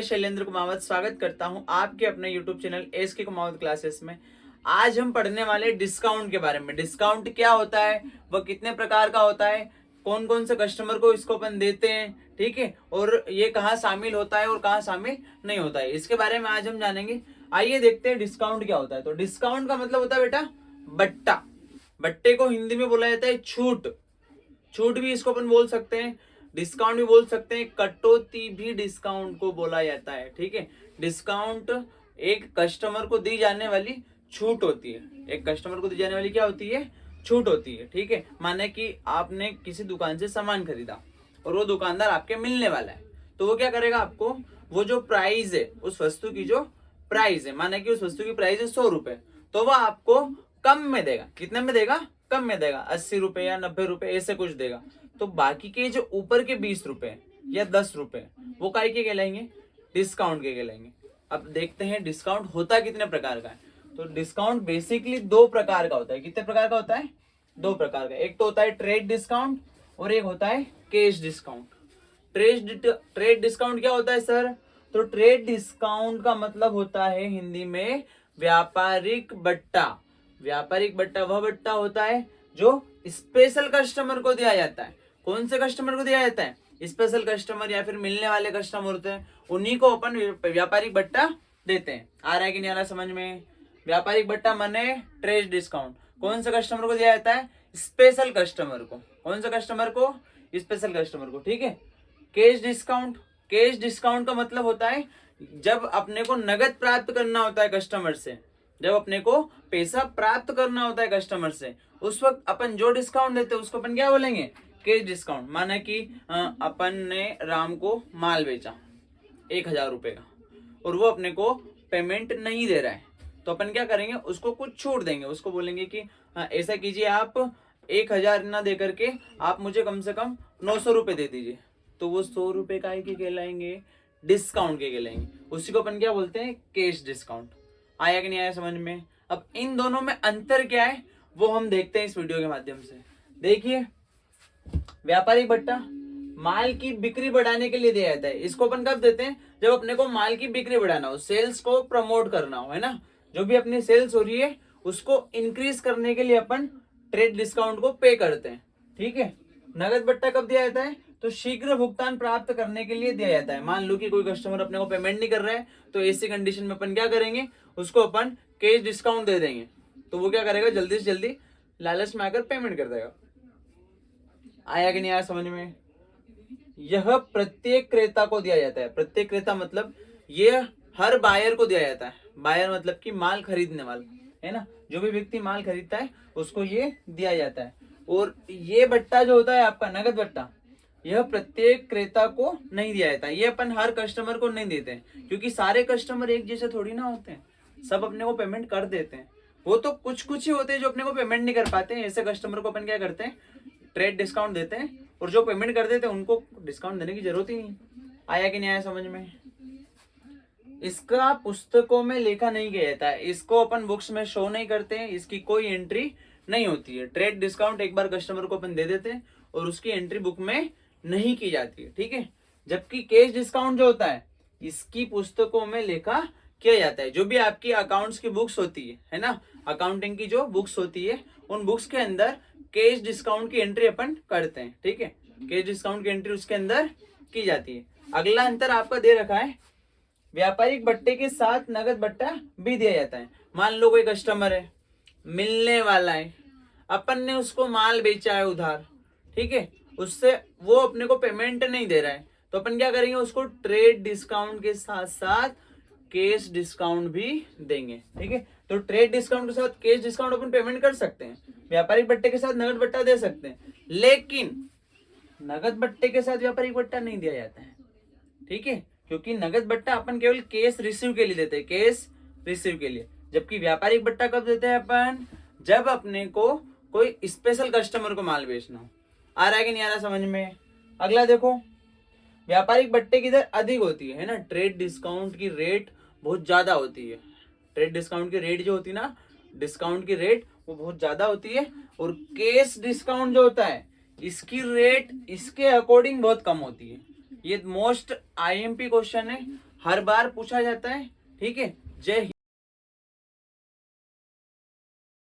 शैलेंद्र कुमावत स्वागत करता हूं आपके अपने YouTube channel S K Kumawat classes में। आज हम पढ़ने वाले डिस्काउंट के बारे में। डिस्काउंट क्या होता है, वह कितने प्रकार का होता है, कौन कौन से कस्टमर को इसको अपन देते हैं, ठीक है, और ये कहाँ शामिल होता है और कहाँ शामिल नहीं होता है, इसके बारे में आज हम जानेंगे। आइए देखते हैं डिस्काउंट क्या होता है। तो डिस्काउंट का मतलब होता है बेटा बट्टा। बट्टे को हिंदी में बोला जाता है छूट। छूट भी इसको अपन बोल सकते हैं, डिस्काउंट भी बोल सकते हैं, कटौती भी डिस्काउंट को बोला जाता है। ठीक है, डिस्काउंट एक कस्टमर को दी जाने वाली छूट होती है। एक कस्टमर को दी जाने वाली क्या होती है? छूट होती है। ठीक है, माने कि आपने किसी दुकान से सामान खरीदा और वो दुकानदार आपके मिलने वाला है, तो वो क्या करेगा, आपको वो जो प्राइस है उस वस्तु की, जो प्राइस है, माने कि उस वस्तु की प्राइस है 100 रुपए, तो वह आपको कम में देगा। कितने में देगा? कम में देगा, 80 रुपए या 90 रुपए ऐसे कुछ देगा। तो बाकी के जो ऊपर के 20 रुपए या 10 रुपए वो काय के कहलाएंगे? डिस्काउंट के कहलाएंगे। अब देखते हैं डिस्काउंट होता कितने प्रकार का है। तो डिस्काउंट बेसिकली 2 प्रकार का होता है। कितने प्रकार का होता है? 2 प्रकार का। एक तो होता है ट्रेड डिस्काउंट और एक होता है कैश डिस्काउंट। ट्रेड डिस्काउंट क्या होता है सर? तो ट्रेड डिस्काउंट का मतलब होता है हिंदी में व्यापारिक बट्टा। व्यापारिक बट्टा वह बट्टा होता है जो स्पेशल कस्टमर को दिया जाता है। कौन से कस्टमर को दिया जाता है? स्पेशल कस्टमर या फिर मिलने वाले कस्टमर होते हैं, उन्हीं को अपन व्यापारिक बट्टा देते हैं। आ रहा है कि नहीं आ रहा समझ में? व्यापारिक बट्टा माने ट्रेड डिस्काउंट। कौन से कस्टमर को दिया जाता है? स्पेशल कस्टमर को। कौन से कस्टमर को? स्पेशल कस्टमर को। ठीक है। Cash discount. कैश डिस्काउंट का मतलब होता है जब अपने को नगद प्राप्त करना होता है कस्टमर से, जब अपने को पैसा प्राप्त करना होता है कस्टमर से, उस वक्त अपन जो डिस्काउंट देते हैं उसको अपन क्या बोलेंगे? Cash discount. माना कि अपन ने राम को माल बेचा 1000 रुपए का और वो अपने को पेमेंट नहीं दे रहा है, तो अपन क्या करेंगे? उसको कुछ छूट देंगे। उसको बोलेंगे कि ऐसा कीजिए, आप 1000 ना दे करके आप मुझे कम से कम 900 रुपए दे दीजिए। तो वो 100 रुपए का के कहलाएंगे? डिस्काउंट के कहलाएंगे। उसी को अपन क्या बोलते हैं? Cash discount. आया कि नहीं आया समझ में? अब इन दोनों में अंतर क्या है वो हम देखते हैं इस वीडियो के माध्यम से। देखिए, व्यापारिक बट्टा माल की बिक्री बढ़ाने के लिए दिया जाता है। इसको अपन कब देते हैं? जब अपने को माल की बिक्री बढ़ाना हो, सेल्स को प्रमोट करना हो, है ना। जो भी अपनी सेल्स हो रही है उसको इंक्रीज करने के लिए अपन ट्रेड डिस्काउंट को पे करते हैं। ठीक है। नगद बट्टा कब दिया जाता है? तो शीघ्र भुगतान प्राप्त करने के लिए दिया जाता है। मान लो कि कोई कस्टमर अपने को पेमेंट नहीं कर रहा है, तो ऐसी कंडीशन में अपन क्या करेंगे? उसको अपन कैश डिस्काउंट दे देंगे, तो वो क्या करेगा? जल्दी से जल्दी लालच में आकर पेमेंट कर देगा। आया कि नहीं आया समझ में? यह प्रत्येक क्रेता को दिया जाता है। प्रत्येक क्रेता मतलब ये हर बायर को दिया जाता है। बायर मतलब कि माल खरीदने वाला, है ना। जो भी व्यक्ति माल खरीदता है उसको ये दिया जाता है। और ये बट्टा जो होता है आपका नगद बट्टा, यह प्रत्येक क्रेता को नहीं दिया जाता। ये अपन हर कस्टमर को नहीं देते हैं, क्योंकि सारे कस्टमर एक जैसे थोड़ी ना होते हैं। सब अपने को पेमेंट कर देते हैं। वो तो कुछ कुछ ही होते हैं जो अपने को पेमेंट नहीं कर पाते हैं। ऐसे कस्टमर को अपन क्या करते हैं? ट्रेड डिस्काउंट देते हैं, और जो पेमेंट कर देते हैं उनको डिस्काउंट देने की जरूरत ही नहीं। आया कि नहीं आया समझ में? इसका पुस्तकों में लिखा नहीं किया जाता है। इसको अपन बुक्स में शो नहीं करते हैं। इसकी कोई एंट्री नहीं होती है। ट्रेड डिस्काउंट एक बार कस्टमर को अपन दे देते हैं और उसकी एंट्री बुक में नहीं की जाती है। ठीक है। जबकि कैश डिस्काउंट जो होता है इसकी पुस्तकों में लिखा किया जाता है। जो भी आपकी अकाउंट्स की बुक्स होती है ना, अकाउंटिंग की जो बुक्स होती है, उन बुक्स के अंदर कैश डिस्काउंट की एंट्री अपन करते हैं। ठीक है। कैश डिस्काउंट की एंट्री उसके अंदर की जाती है। अगला अंतर आपका दे रखा है, व्यापारिक बट्टे के साथ नगद बट्टा भी दिया जाता है। मान लो कोई कस्टमर है, मिलने वाला है, अपन ने उसको माल बेचा है उधार, ठीक है, उससे वो अपने को पेमेंट नहीं दे रहा है, तो अपन क्या करेंगे? उसको ट्रेड डिस्काउंट के साथ साथ कैश डिस्काउंट भी देंगे। ठीक है। तो ट्रेड डिस्काउंट के साथ कैश डिस्काउंट अपन पेमेंट कर सकते हैं, व्यापारिक बट्टे के साथ नगद बट्टा दे सकते हैं, लेकिन नगद बट्टे के साथ व्यापारिक बट्टा नहीं दिया जाता है। ठीक है। क्योंकि नगद बट्टा अपन केवल कैश रिसीव के लिए देते हैं, कैश रिसीव के लिए। जबकि व्यापारिक बट्टा कब देते हैं अपन? जब अपने को कोई स्पेशल कस्टमर को माल बेचना हो। आ रहा है कि नहीं आ रहा समझ में? अगला देखो, व्यापारिक बट्टे की दर अधिक होती है ना। ट्रेड डिस्काउंट की रेट बहुत ज्यादा होती है। ट्रेड डिस्काउंट की रेट जो होती है ना, डिस्काउंट की रेट वो बहुत ज्यादा होती है। और कैश डिस्काउंट जो होता है इसकी रेट इसके अकॉर्डिंग बहुत कम होती है। ये मोस्ट आईएमपी क्वेश्चन है, हर बार पूछा जाता है। ठीक है, जय हिंद।